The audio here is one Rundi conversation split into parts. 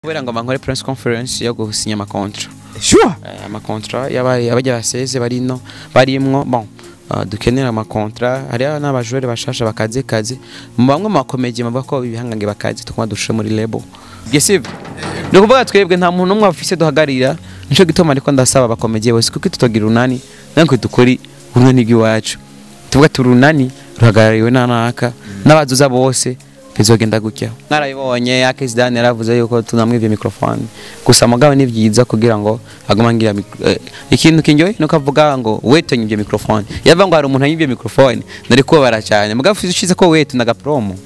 kubera ngo bankore press conference yo gusinya ama contrat. Sure. Ama contrat abajya baseze barino barimwo bon dukenera ama contrat hari n'abajure bashasha bakaze mu bamwe mu akomeye bavuga ko bihangange bakaze tukuma dushe muri label. Gesive. No kuvuga twebwe nta muntu umwe afise duhagarira nico gitoma ariko ndasaba abakomeye bose kuko tutogira unani nanko dukori urunani bw'iwacu. Tuvuga turunani ruhagarariwe nanaka n'abazuza bose bizogenda gutya. Narayibonye yakezi Dan yaravuze yuko tunamwivye microphone. Gusa mugabo ni byiza kugira ngo agumangira ikintu kinjoye no kavuga ngo wetu nyivye microphone. Yava ngo hari umuntu yivye microphone nari kubara cyane. Mugabo ufise ko wetu naga promo.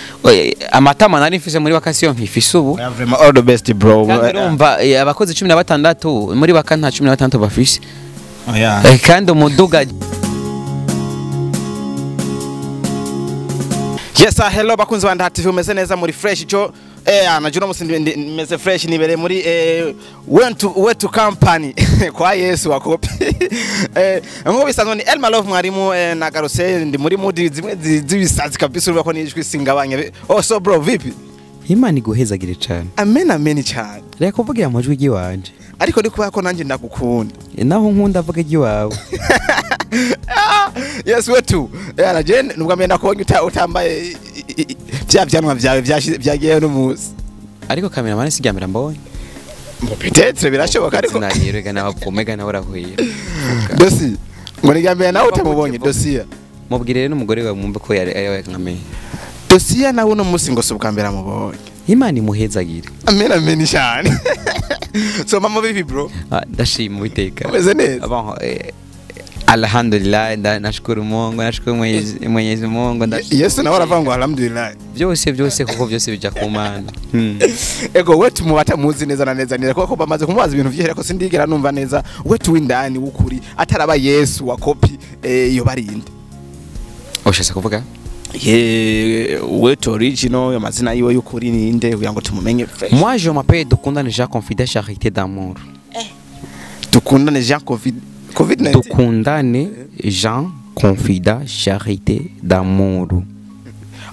Amatama nari mfise muri vacation nkifise ubu. All the best bro. Urumva abakozi 16 muri bakanta 16 bafise. Oh yeah. Kandi umuduga Yes, hello bakunzi banda active umeze neza muri fresh cyo anajura musindi meze fresh nibere muri WETU company kwa Yesu wakopi ngo bisanzwe ni Elma Love mwarimu na GASORE ndi muri mudi zimwe zibisazi kabisa urubako nijwi singabanye. Oh so bro vipi? Imana iguhezagire cyane. Amen cyane. Reka kuvugira amajwi giwanje. Ariko ndi kubako nanje ndagukunda. Naho nkunda avuga giwawe. Yes WETU. Jane nubwo amenda ko utambaye byanwa byawe byagiye no muzi. Ariko cameraman sigamira mbonye. Peut-être birashoboka ariko nariyerega naho pomega naho rahuye. Dosi. Muri gambia nawe utamubonye Dosia. Mubwirire n'umugore wawe mumbe ko yari nkamenye. Dosia nawe no musi ngo subukambera mubonye. Imana imuhezagire. Amen cyane. So mama bibi bro. Ndashima Uwiteka. Umeze neza. Alhamdulillah nashukuru Mungu nashukuru Mwenyezi Mungu Yesu nawe aravuga alhamdulillah byose kuko byose bija ku Mana. Ego wetu mubata muzi neza na neza nira kuko bamaze kumubaza ibintu byihera ko sindigera numva neza wetu windani wukuri ataraba Yesu wa copy iyo barinde. Ushaka kuvuga wetu original yo mazina yiwe yukuri ninde kugira ngo tumumenye fresh. Moi je m'appelle Dukundane Jean Confident Charité d'amour. Dukundane Jean Covid-19. Dukundane Jean Confident Charité d'amour.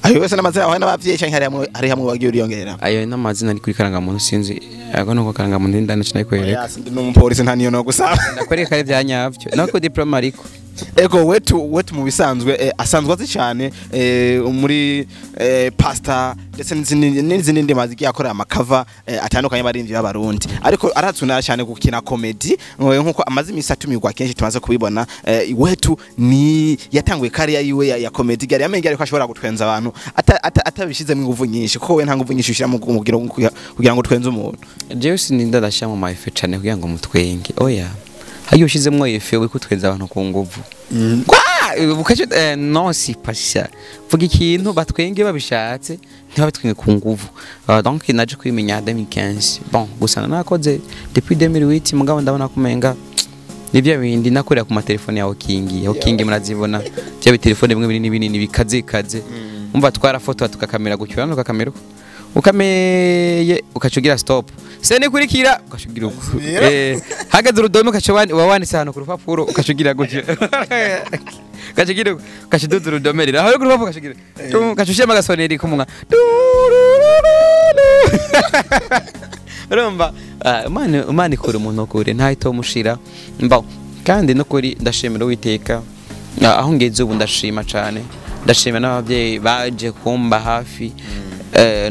Ayo wese namazina aho n'abavyeyi cyane hari hamwe wagiye uriyongera. Ayo n'amazina ari kuri karangamuntu sinzi ago no karangamuntu ndana cyane kwereka. Yes ndi n'umupolisi nta niyo no gusaba. Nakwereka ivyanyavyo. Nako diploma ariko. Ego wetu mu bisanzwe asanzwe azi cyane muri pasta ndetse n'izindi ndimazi yakora amakava atandukanye barimvye b'abarundi ariko aratsuna cyane gukina comedy nkuko amazi misatumirwa kenshi tumaze kubibona wetu ni yatanguye kariya yiwe ya comedy gari yamenye ariko ashobora gutwenza abantu atabishizemo inguvu nyinshi kuko we nta nguvu nyinshi ushira mu kugira ngo twenze umuntu. Jewe sininda dasha mu mayife cyane kugira ngo mutwenge oya hayo ushizemo yefe we kutwenza abantu ku nguvu. Bukaje non si pas ça. Vuga ikintu batwenge babishatse ntibatwenge ku nguvu. Donc naje kwimenya 2015. Bon gusa nakoze depuis 2008 mugabo ndabona kumenga nivyo bindi nakorera ku matelefone ya Kingi murazibona. Cyo telefone bimwe binini bikaze. Umva twara foto tukakamera gucyura tukakamera ukameye ukacugira stop sene kurikira ukacugira uko hagaze urudome ukacobani wawanise hano ku rupapuro ukacugira gutyo ukacugira ukacuduza urudome rero aho ku rupapuro ukacugira ukacushema gasoneri kumunga urumva mani kure umuntu kure ntahito mushira mba kandi no kuri ndashimira Uwiteka aho ngeze ubu ndashima cyane ndashimira n'abavyeyi baje kumba hafi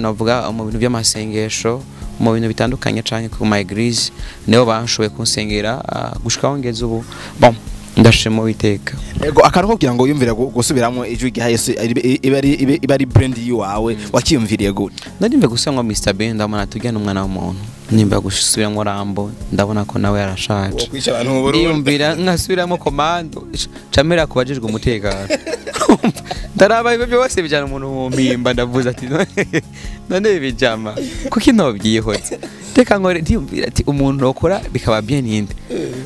novuga mu bintu by'amasengesho mu bintu bitandukanye cyane ku my eglise niho banshoboye kunsengera gushika wongeze ubu bon ndashima Uwiteka. Ego akaruko kugira ngo yumvire gusubiramo ijwi rya Yesu ibari brand yiwawe wakiyumviriye gute? Ndimve gusanga Mr Ben ndamana tujyana umwana w'umuntu nimba gusubiramo Rambo ndabona ko nawe yarashaje ndiyumvira nkasubiramo komando camera kubajijwe umutekano ndaraba ibyo byose bijana umuntu mu mpimba ndavuze ati none bijama kuki ntobyihotse teka ngo ndiyumvira ati umuntu okora bikaba bien ninde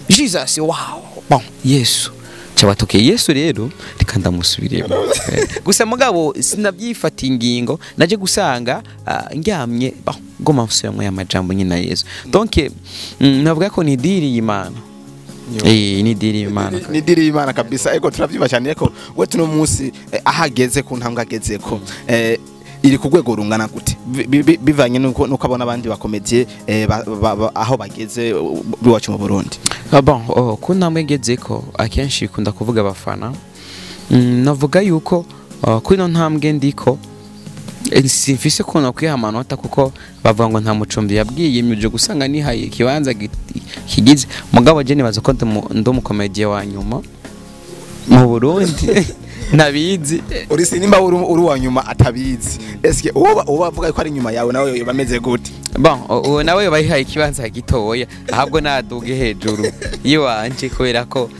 Jesus wow bon Yesu cyabatoke Yesu rero rikanda musubiremo gusa mugabo sinabyifata ingingo naje gusanga ngyamye ngoma mfusemo ya majambo nyina Yesu donc navuga ko ni diri y'Imana ni diri y'Imana ni diri y'Imana kabisa ego turavyiba cyane eko wetu no munsi ahageze ku ntambwe agezeko iri ku rwego rungana gute bivanye nuko abona abandi bakomediye aho bageze biwacu mu Burundi. Bon ku ntambwe ngezeko akenshi bikunda kuvuga abafana navuga yuko kuri no ntambwe ndiko simfise ko nakwiha amanota kuko bavuga ngo nta mucumbi yabwiye imyuje gusanga nihaye ikibanza kigize mugabo je nibaza ko ndo mukomediye wa nyuma mu Burundi nabizi uri sinimba uri wa nyuma atabizi eske uwo bavuga ko ari nyuma yawe nawe bameze gute? Bon uwo nawe bayihaye ikibanza gitoya ahabwo naduge hejuru iyo wanje kubera ko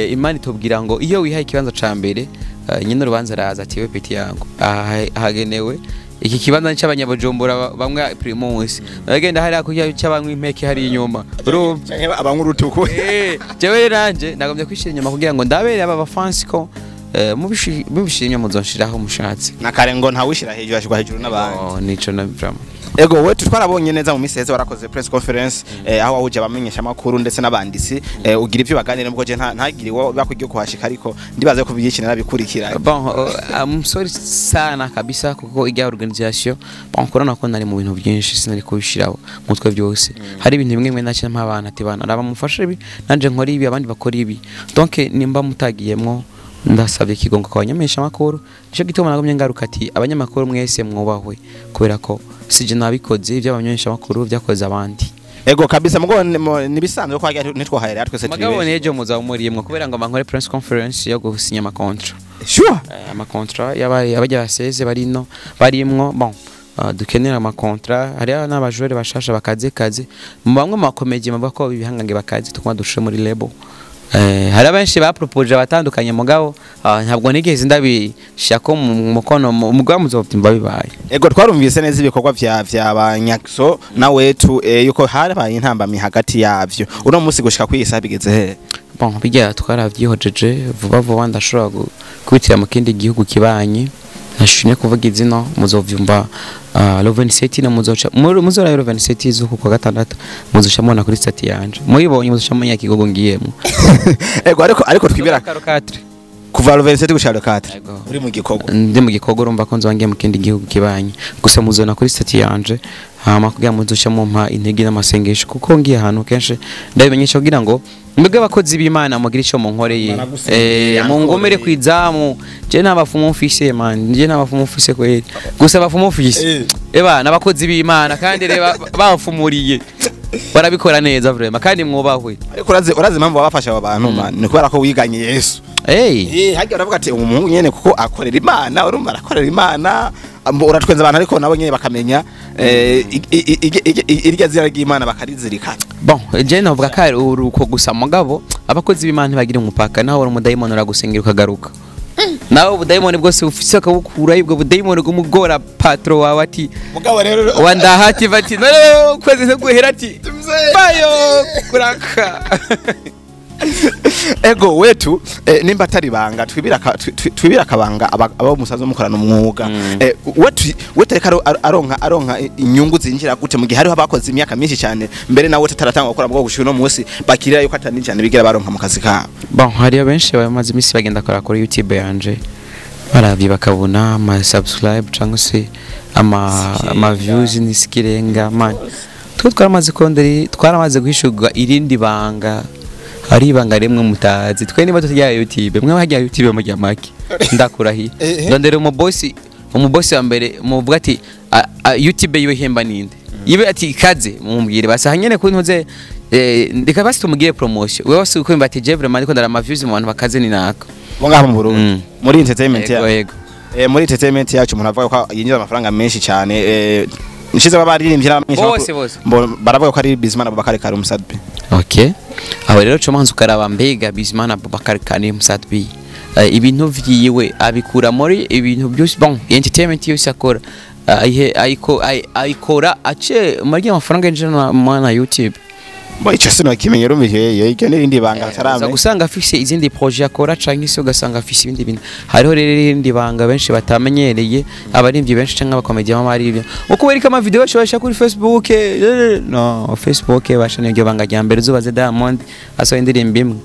Imana itubwira ngo iyo wihaye ikibanza ca mbere nyine urubanza raza ati we peti yangu hagenewe iki kibanza cy'abanyabujumbura bamwe primus bagenda hari akujya cy'abanywa impeke hari inyuma urumva abanywa urutuku jewe ranje nagomye kwishira inyuma kugira ngo ndabere aba fans ko mubishimye muzonshiraho mushatse nakare ngo ntawishira hejuru ashirwa hejuru n'abandi nico na drama. Ego wetu twarabonye neza mu miseze warakoze press conference aho wahuje abamenyesha makuru ndetse n'abandisi ugira ivyo baganira mubwo je ntagiri bakugiye kuhashika ariko ndibaze ko byikinira bikurikira. Bon I'm sorry sana kabisa kuko ijya organisation bon corona ko nari mu bintu byinshi sinari kubishiraho mutwe byose hari ibintu bimwe mwe nace mpabana ati bana arabamufasha ibi nanje nkora ibi abandi bakora ibi donc nimba mutagiyemwo ndasabye kigongo kwa banyamesha makuru cyo gituma nagomye ngaruka ati abanyamakuru mwese mwubahwe kubera ko sije nabikoze ivyo abanyamesha makuru byakoze abandi. Ego kabisa mugo nibisanzwe ko hajya nitwahera twese turi magabo nejo muzawumuriyemwe kubera ngo bankore press conference yo gusinya ama contrat. Sure ama contrat abajya baseze barino barimwo bon dukenera ama contrat hari n'abajure bashasha bakaze bamwe mu bakomeye bavuga ko bihangange bakaze tukuma dushe muri label hari abenshi bapropose abatandukanye mugabo ntabwo nigeze ndabishako mu mukono umugabo muzovyimba bibaye. Ego twarumvise neza ibikorwa vya banyakiso na wetu yuko harabaye intambamyi hagati yavyo uno musi gushika kwisa bigeze he? Bon bijya twaravyihojeje vuba ndashobora kubitira mu kindi gihugu kibanye nashimye kuvuga izino muzovyumva lo 27 na muzoca muzora lo 27 zuko kwa gatandatu muzoca mona kuri stat yanje muyibonye muzoca menya kigogo ngiyemo. Ego ariko twibera kuva lo 27 gushaka 4 uri mu gikorwa ndi mu gikorwa urumva ko nzongiye mu kindi gihugu kibanye gusa muzona kuri stat yanje hama kugira muzoca mumpa intege n'amasengesho kuko ngiye ahantu kenshi ndabimenyesha kugira ngo mbega abakozi b'Imana mugira ico mu nkoreye mu ngomere kwizamu je nabafumu mfise man je nabafumu mfise kweli gusa abafumu mfise nabakozi b'Imana kandi reba bafumuriye barabikora neza vraiment kandi mwubahwe ariko urazi impamvu babafasha aba bantu man ni kubera ko wiganye Yesu hajya uravuga ati umuhungu nyene kuko akorera Imana urumva arakorera Imana uratwenza abantu ariko nabo nyene bakamenya irya zira ry'Imana bakarizirikana. Bon je navuga ko uruko gusa mugabo abakozi b'Imana bagira umupaka naho uri umudayimoni uragusengera ukagaruka nawe ubudayimoni bwose ufise akabukura ibwo budayimoni gumugora patro wawe ati mugabo rero wandahati bati no kwezi se guhera ati bayo kuraka. Ego wetu nimba atari banga twibira akabanga abo musazo mukorana umwuga wetu reka aronka inyungu zinjira gute mu gihe hariho abakoze imyaka myinshi cyane mbere nawe tataratanga gukora bwo gushira no munsi bakirira yuko atani cyane bigira baronka mu kazi kabo. Bon hari abenshi bamaze imisi bagenda kora kuri YouTube yanje baravye bakabona ama subscribe cyangwa se ama views nisikirenga man twaramaze guhishurwa irindi banga hari ibanga rimwe mutazi twe niba tutya YouTube mwe hajya YouTube mu jamaki ndakurahi ndondere umubosi wa mbere muvuga ati YouTube yiwe hemba ninde yibe ati kaze mumbwire basa hanyene ko ntuze ndika basi tumugire promotion wewe wasi uko mbati je vraiment ndiko ndara ama views mu bantu bakaze ni naka bonga mu Burundi muri entertainment yacu muri entertainment yacu umuntu avuga ko yinjiza amafaranga menshi cyane nishize babaririmbira bose baravuga ko ari Bizimana Abubakar Karim Sadbi. Okay aho rero cyo manzu karaba mbega Bizimana Abubakar Karim Sadbi ibintu vyiwe abikura muri ibintu byose bon entertainment yose akora ayikora ace muri amafaranga y'injana na YouTube. Bo ico sino kimenyero mbihe icyo n'irindi banga tarame gusanga afise izindi projet akora canke se ugasanga afise ibindi bintu hariho rero irindi banga benshi batamenyereye abarimvye benshi canke abakomediye bamari ibyo uko wereka ama video basha kuri Facebook no Facebook basha n'iryo banga ryambere zubaze Diamond aso indirimbo imwe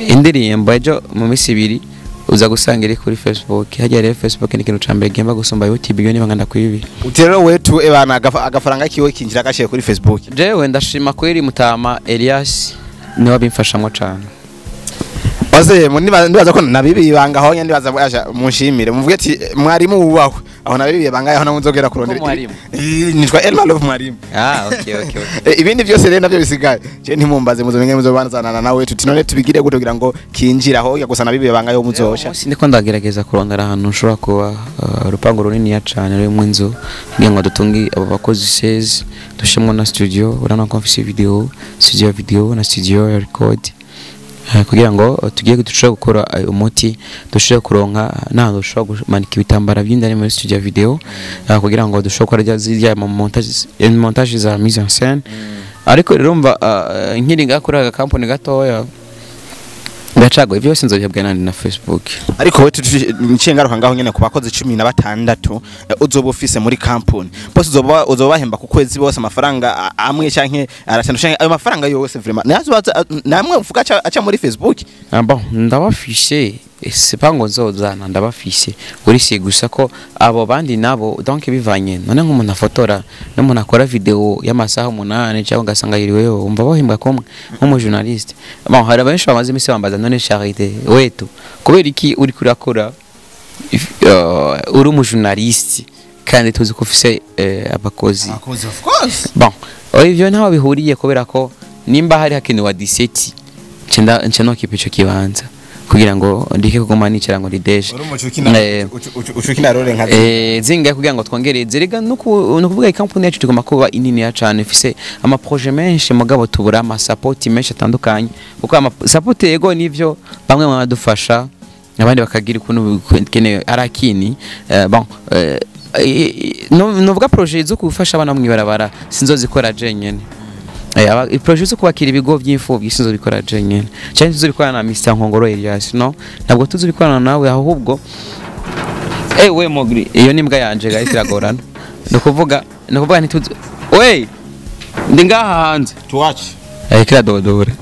indirimbo ejo mu misi ibiri uza gusanga iri kuri Facebook hajya rero Facebook ni ikintu cambere gemba gusumba YouTube iyo niba nganda kwibi utero wetu ebana agafaranga kiwe kinjira gashiye kuri Facebook jewe ndashima kweri Mutama Elias niwe bimfashamwe cyane Waze nibaza ko nabibi banga aho nyandi baza bwaje munshimire muvuge ati mwarimu wubaho aho nabibi banga aho namunzogera kurondera nitwa Elma Love mwarimu okay ibindi byose rero navyo bisigaye je ntimumbaze muzomenye muzobanzana nawe tutinone tubigire gute kugira ngo kinjira aho yagusa nabibi banga yo muzosha niko ndagerageza kurondera ahantu ushobora kuba urupango runini ya cyane ruri mu nzu ngiye ngo dutungi abo bakozi 16 dushimwe na studio urana ko mfise video na studio ya record kugira ngo tugiye dushobora gukora umuti dushobora kuronka nando dushobora kumanika ibitambara by'indani muri studio video kugira ngo dushobora gukora zirya montage za mise en scène ariko rero mva nkiri ngakora aga company gatoya ndacago ivyo sinzo byabwe nandi na Facebook ariko wetu nshengaruka ngaho nyene kubakoze 16 uzoba office muri company bose uzobahemba ku kwezi bose amafaranga amwe canke arashanusha ayo mafaranga yose vraiment namwe uvuga acha muri Facebook bon ndabafishe sipango nzozana ndabafishe urisi gusa ko abo bandi nabo donc bivanye none nk'umuntu afotora n'umuntu akora video y'amasaha 8 cyangwa gasanga yiriweho umva bahembwa komwe nk'umu journaliste bon hari benshi bamaze imisi bambaza none charité wetu kubera iki uri kurakora uri umu journaliste kandi tuzi ko ufise abakozi of course bon ivyo ntaho bihuriye kubera ko nimba hari hakenewe 17 cenda kipico kibanza kugira ngo ndike kuguma nicara ngo rideje ucukina role nka zinga kugira ngo twongereze rega no kuvuga company yacu tugoma kuba inini ya cyane ifise ama projet menshi mugabo tubura ama support menshi atandukanye kuko ama support yego nivyo bamwe badufasha abandi bakagira ukuntu kene arakini bon no vuga projet zo kufasha abana mwibarabara sinzo zikora jenyene project zo kubakira ibigo by'imfubyi sinzo bikora jenyene cyane tuzo bikorana na Mr Nkongoro Elias no ntabwo tuzo bikorana nawe ahubwo we mogri iyo nimbwa yanje guys iragorana ndakuvuga ntituzo ndi ngaha hanze tuwache kira dodore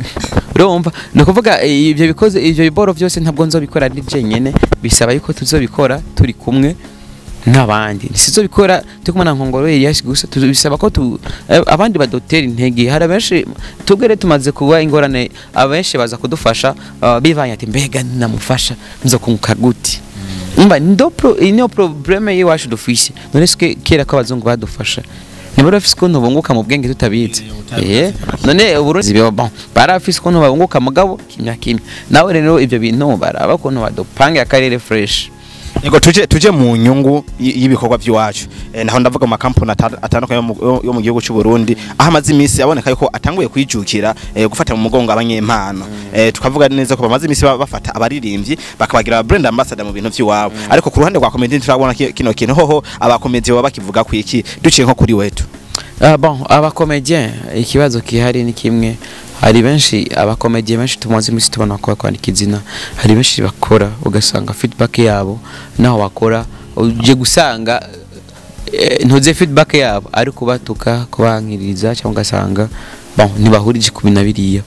urumva ndakuvuga ibyo bikoze ibyo biboro byose ntabwo nzo bikora ni jenyene bisaba yuko tuzo bikora turi kumwe n'abandi sizo bikora tukumwe na Nkongoro Elias gusa tubisaba ko abandi badotera intege hari benshi tugere tumaze kuba ingorane abenshi baza kudufasha bivanye ati mbega namufasha nzo kunguka guti umba ino probleme yiwacu dufise none ske kera ko abazungu badufasha nibara afise ko ntubunguka mu bwenge tutabize none uburuzi bon barafise ko ntubunguka mugabo kimya nawe rero ivyo bintu baraba ko ntubadopanga akarere fresh Ego tuje mu nyungu y'ibikorwa by'iwacu naho ndavuga mu makampani atandukanye yo mu gihugu cy'u Burundi aho amazi imisi aboneka yuko atanguye kwijukira gufata mu mugongo abanyempano tukavuga neza ko bamaze imisi bafata abaririmbyi bakabagira brand ambassador mu bintu by'iwabo ariko ku ruhande rwa comedy turabona kino kintu hoho abakomedi baba bakivuga ku iki duciye nko kuri wetu bon abakomedien ikibazo kihari ni kimwe hari benshi abakomedie benshi tumaze imisi tubona ko kwandika izina hari benshi bakora ugasanga feedback yabo naho bakora uje gusanga ntuze feedback yabo ari kubatuka kubankiriza cyangwa ugasanga bon ntibahurije ku binabiriya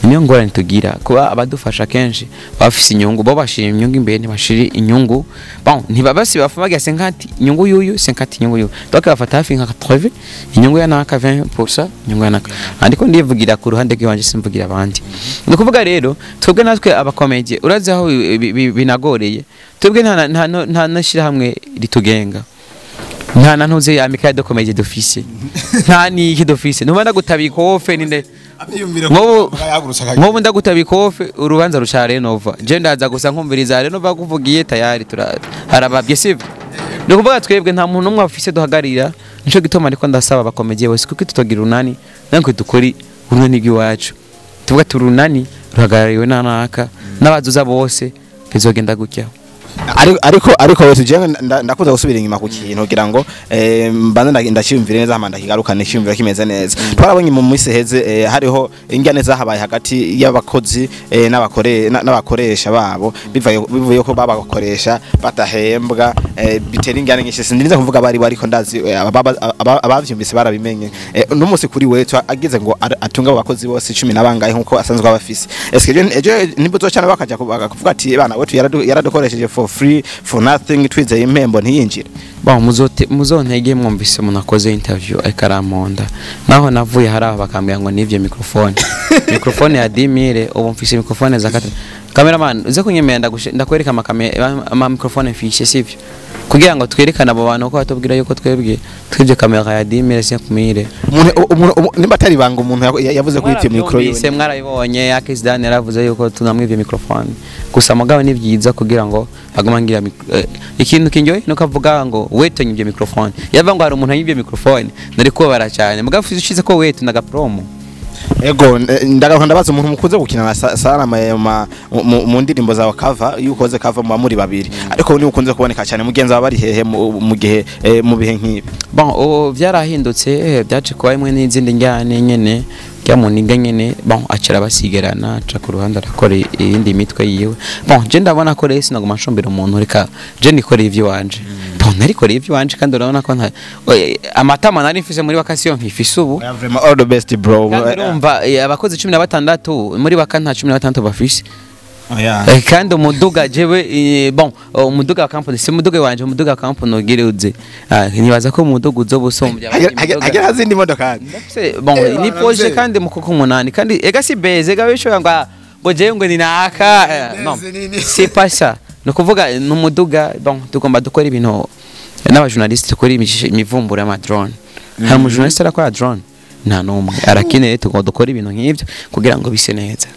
niyo ngorane tugira kuba abadufasha kenshi bafise inyungu bo bashira inyungu imbere ntibashire inyungu bon ntibabasi bafumaga 50 inyungu yuyu 50 inyungu yuyu donc bafata hafi nka 80 inyungu ya naka 20% inyungu ya naka andiko ndivugira ku ruhande rwanje simvugira abandi no kuvuga rero twebwe natwe abakomedie urazi aho binagoreye twebwe nta nashira hamwe ritugenga nta ntuze amika de comedy d'office nta ni iki d'office ntubanda gutabika ofe ninde ngobo ndagutabika ofe urubanza rushare nova je ndaza gusa nkumviriza rero bakuvugiye tayari harababye sivyo no kuvuga twebwe nta muntu umwe afise duhagarira nico gitoma ariko ndasaba abakomedie bose kuko tutogira unani nanko dukori unani bw'iwacu tuvuga turunani ruhagarariwe nanaka n'abazuza bose bizogenda gutya ariko wetu je ndakuza gusubira inyuma ku kintu kugira ngo mbanza ndakiyumvire neza hamanda kigarukane cyumvira kimeze neza twarabonye mu minsi heze hariho ingane zahabaye hagati y'abakozi n'abakoresha babo bivuye ko babakoresha batahembwa bitera ingane nyinshi sindinze kuvuga bari ariko ndazi abavyumvise barabimenye n'umunsi kuri wetu agize ngo atunga abakozi bose 10 nabangaye nkuko asanzwe abafise ejo nibuzo cyane bakaja kuvuga ati bana wetu yaradukoresheje for free for nothing twizeye impembo ntiyinjire muzontege mwumvise munakoze interview ekaramonda naho navuye haraho bakambira ngo nivye microphone ya 10,000 ubu mfise microphone za 4 cameraman uze kunyemera ndakwereka ama microphone mfishe sivyo kugira ngo twerekane abo bantu ko batubwira yuko twebwe twije kamera ya 10,000 5,000 nimba atari banga umuntu yavuze ko ivyo micro yose mwarabibonye yakis Dan yaravuze yuko tunamwivye microphone gusa mugabo ni byiza kugira ngo agumangira ikintu kinjoye no kavuga ngo wetu nyivye microphone yava ngo hari umuntu yivye microphone nari kubara cyane mugabo ufize ko wetu naga promo ego ndagaruka ndabaza umuntu mukunze gukina sana mu ndirimbo zawe cover yukoze cover mu muri babiri ariko ni ukunze kuboneka cyane mugenza bari hehe mu gihe mu bihe nkibi bon byarahindutse byaje kuba imwe n'izindi njyane nyene kyamuninga nyene bon acara basigerana aca ku ruhande arakora iyindi mitwe yiwe bon je ndabona ko resi naguma nshombera umuntu reka je nikore ivyo wanje bon narikore ivyo wanje kandi urabona ko amatama nari mfise muri vacation nkifise ubu vraiment all the best bro urumva abakozi 16 muri bakanta 16 bafise kandi umuduga jewe bon umuduga wa company si umuduga wanje umuduga wa company ugiruze nibaza ko umuduga uzobusombya agera hazindi modoka bon ni projet kandi mukuko 8 kandi ega si beze ga bisho ngo jewe ngo ninaka non c'est pas ça no kuvuga n'umuduga bon tugomba dukora ibintu n'abajournaliste tukora imivumbura y'ama drone hari umujournaliste arakora drone nta numwe arakeneye tugomba dukora ibintu nk'ibyo kugira ngo bise neza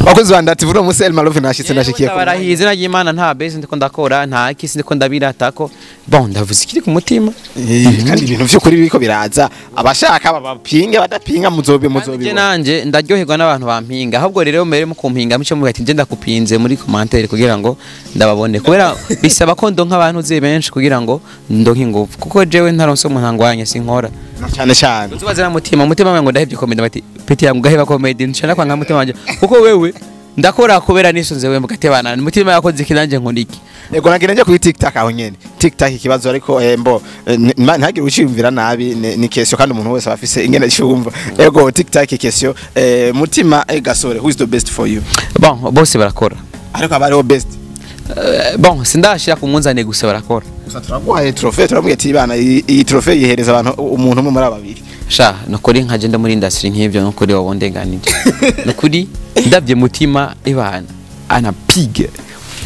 bakozi bandati vuno musel malove nashitse nashikiye ko barahize n'Imana nta base ndiko ndakora nta kisi ndiko ndabiratako bon ndavuze ikiri ku mutima kandi ibintu byo kuri biko biraza abashaka babapinge badapinga muzobe nanje ndaryoherwa n'abantu bampinga ahubwo rero mbere mu kumpinga muco mugati nje ndakupinze muri commentaire kugira ngo ndababone kubera bisaba ko ndonka abantu ze benshi kugira ngo ndonke ingufu kuko jewe ntaronse umuntu angwanya sinkora cyane uzubazira mutima ngo ndahebye komedi bati peti yangu gaheba komedi nshana kwa nka mutima wanje kuko wewe ndakora kubera nisonze we mugatebana mutima yakoze kinanje nkundiki ego nagira nje kuri TikTok aho nyene TikTok ikibazo ariko mbo ntagire uciyumvira nabi ni kesyo kandi umuntu wese afise ingene cyumva ego TikTok kesyo mutima GASORE who is the best for you bon bose barakora ariko abari best bon sindashira ku munzane gusa barakora gusa turagwaye trophée turamubwiye ati bana iyi trophée yihereza abantu umuntu umwe muri ababiri sha nokuri nkaje nda muri industry nk'ivyo nokuri wabondenganije nokuri ndabye mutima ibana anapiga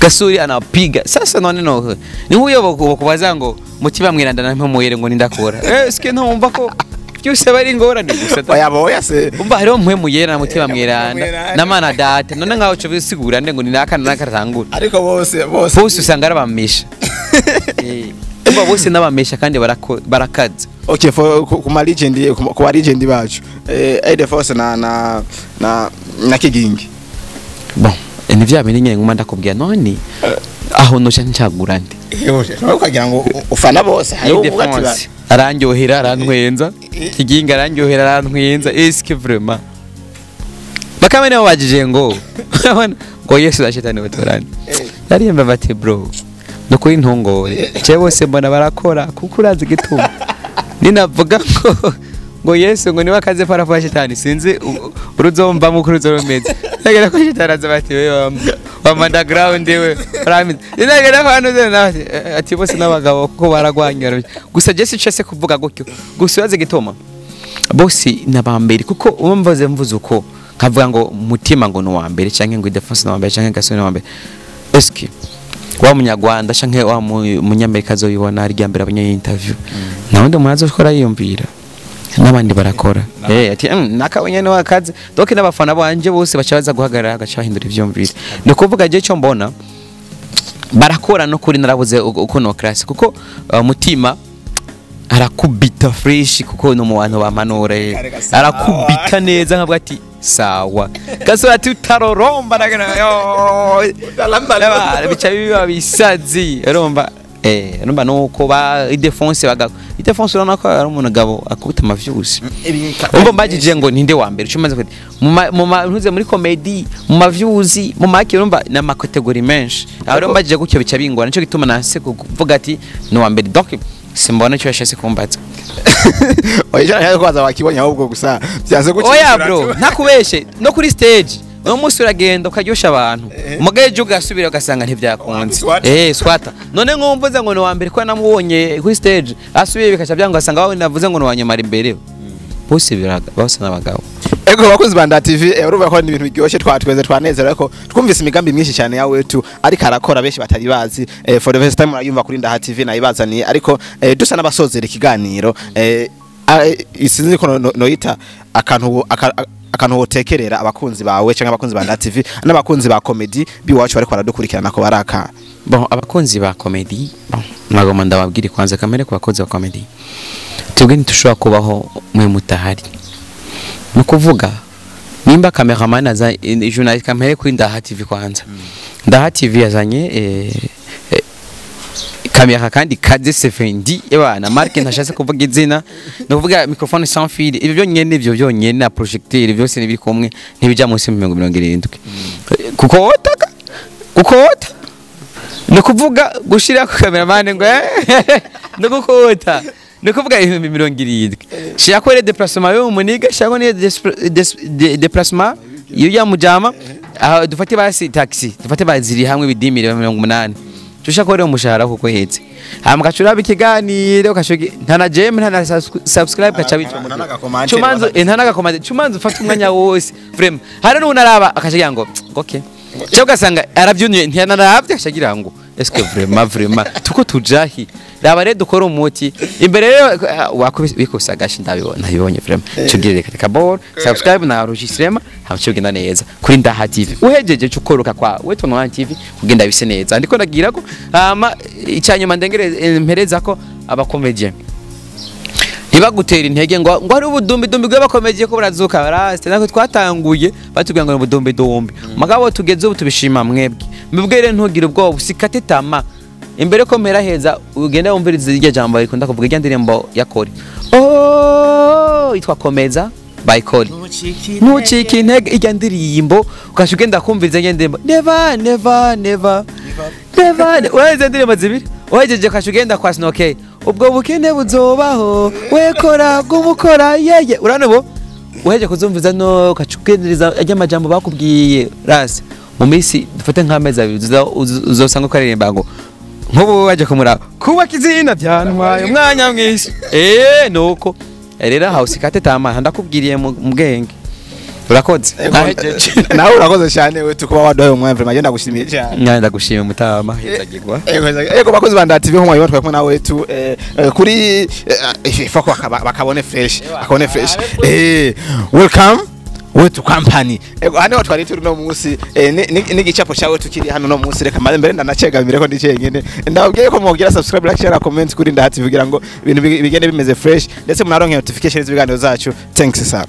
GASORE anapiga sasa none no ni huyo kubaza ngo mutima mwirandana mpamuyere ngo ndakora eske ntumva ko byose bari ngorane gusa oya se umva hariho mpemuyera na mutima mwiranda na mana data none ngaho cyo bisigura nde ngo ni nakana nakaratangura ariko bose usanga arabamisha umva bose nabamesha kandi barakaza okay for kuma legend bacu Aide Force na Kigingi bon ni vya bintu nyene nguma ndakubwira none aho no cyangura ndi ukagira ngo ufana bose arandyohera arantwenza Kigingi arandyohera arantwenza eske vraiment bakamene babajije ngo Yesu na shetani batorani yariyemba bati bro nukuri ntungore cyewe se mbona barakora kuko urazi gituma ninavuga ngo Yesu ngo niba kaze para shetani sinzi uruzomba mu kuruzoromeze nagera ko shetani azabati we wa underground we prime nagera ko hano ati bose nabagabo kuko baragwanyara gusa Jesse cyese kuvuga gutyo gusa urazi gituma bose nabambere kuko umvaze mvuze uko kavuga ngo mutima ngo no wambere canke ngo Defense no wambere canke GASORE no wambere eski wa munyarwanda canke wa munyamerika zoyibona ari ryambere abanye interview nawundi munazo ukora yiyumvira n'abandi barakora ati nakabonye no akaze doke n'abafana banje bose bacabaza guhagarara agacahindura ivyumvira no kuvuga je cyo mbona barakora no kuri narabuze uko no class kuko mutima arakubita fresh kuko no mu bantu bamanura arakubita neza nkabwa ati sawa gasore ati utaroromba nagana yo bica biba bisazi urumva urumva nuko ba idefonse urabona ko ari umuntu gabo akubita amavyuzi umva mbagije ngo ninde wa mbere ucumaze kwete ntuze muri comedy mu mavyuzi mu make urumva na makategori menshi aho mbagije gutyo bica bingora nico gituma nase kuvuga ati no wa mbere donc simbona cyo yashase kumbaza oya cyane kwaza wakibonye ahubwo gusa byanze gutyo oya bro ntakubeshe no kuri stage no musi uragenda ukaryosha abantu umugeje ugasubira ugasanga ntivyakunze swata none nkumvuze ngo no wa mbere ko namubonye kuri stage asubiye bikaca byanga ugasanga wawe navuze ngo no wanyamara imbere bose biraga bose nabagabo ego bakunzi ba TV urumva ko ni ibintu biryoshye twatweze twanezera ko twumvise imigambi myinshi cyane ya WETU ariko arakora benshi batari bazi for the first time urayumva kuri Ndaha TV nayibazaniye ariko dusa n'abasozera ikiganiro isinzi ko noyita akantu wotekerera abakunzi bawe cyangwa abakunzi ba Ndaha TV n'abakunzi ba comedy biwacu bariko baradukurikirana ko baraka bon abakunzi ba comedy bon nagoma ndababwira kwanza kamere ku bakunzi ba comedy tubwe nitushobora kubaho mwe mutahari nukuvuga nimba cameraman aza journalist kamere kuri Ndaha TV kwanza Ndaha TV yazanye kamera kandi kaze 70 ebana marke ntashase kuvuga izina no kuvuga microphone sans fil ibyo byonyene na projecteur byose nibiri kumwe ntibijya munsi 170 kukota no kuvuga gushira ku cameraman ngo no gukota no kuvuga 170 shira ko déplacement yo muniga shaka ni déplacement iyo ya mujama dufate basi taxi dufate baziri hamwe bidimire 180 tushaka ko umushahara kuko hetse hamukacura bikiganiro kashoge ntana jam ntana subscribe kacabico ntana comment chumanzo ufata umwanya wose vraiment hari n'unaraba akashagira ngo okay cyo gasanga arabyunyye ntana naravye kashagira ngo est-ce que vraiment tuko tujahi raba rero dukora umuti imbere wakubise gashi ndabibonye vraiment cyugire reka bor subscribe na registrema hamcyugenda neza kuri Ndaha TV uhejeje cyukoroka kwa WETU TV kugenda bise neza ndiko ndagira ko icyanyuma ndengere mpereza ko abakomedie ntibagutera intege ngo ari ubudumbi bw'abakomedie ko burazuka baraste nako twatanguye batubwira ngo ubudumbi magabo tugeze ubu tubishima mwebwe mbibwire ntugire ubwo usikate tama imbere ko mera heza ugenda wumviriza iryo jambo ariko ndakuvuga irya ndirimbo yakore itwa komeza by Kori ntucike intege irya ndirimbo ukashugenda kumviriza irya ndirimbo never ureze ndirimbo zibiri uhejeje kashugenda kwa Snoke ubwo bukene buzobaho wekora gumukora yeye uranabo uheje kuzumviza no kacukeniriza ajya majambo bakubwiye rase mu minsi dufate nk'ameza uzosanga ko aririmba ngo nkubu waje kumura kuba kizina byantwaye umwanya mwisi nuko rero house kate tama ndakubwiriye mu bwenge urakoze nawe urakoze cyane we tukuba wadoye umwemve maje ndagushimiye cyane ndagushimiye mutama hitagirwa ego bakoze ba Ndaha TV nko mwayo twakwe na WETU kuri ifako bakabone fresh welcome WETU company hano watwari turi no munsi n'igicapo cyawe tukiri hano no munsi reka mbere ndanacegamire ko ndicenyene ndabwiye ko mugira subscribe like share comment kuri Ndaha TV kugira ngo ibintu bigende bimeze fresh ndetse munaronke notifications ibiganiro zacu thanks sir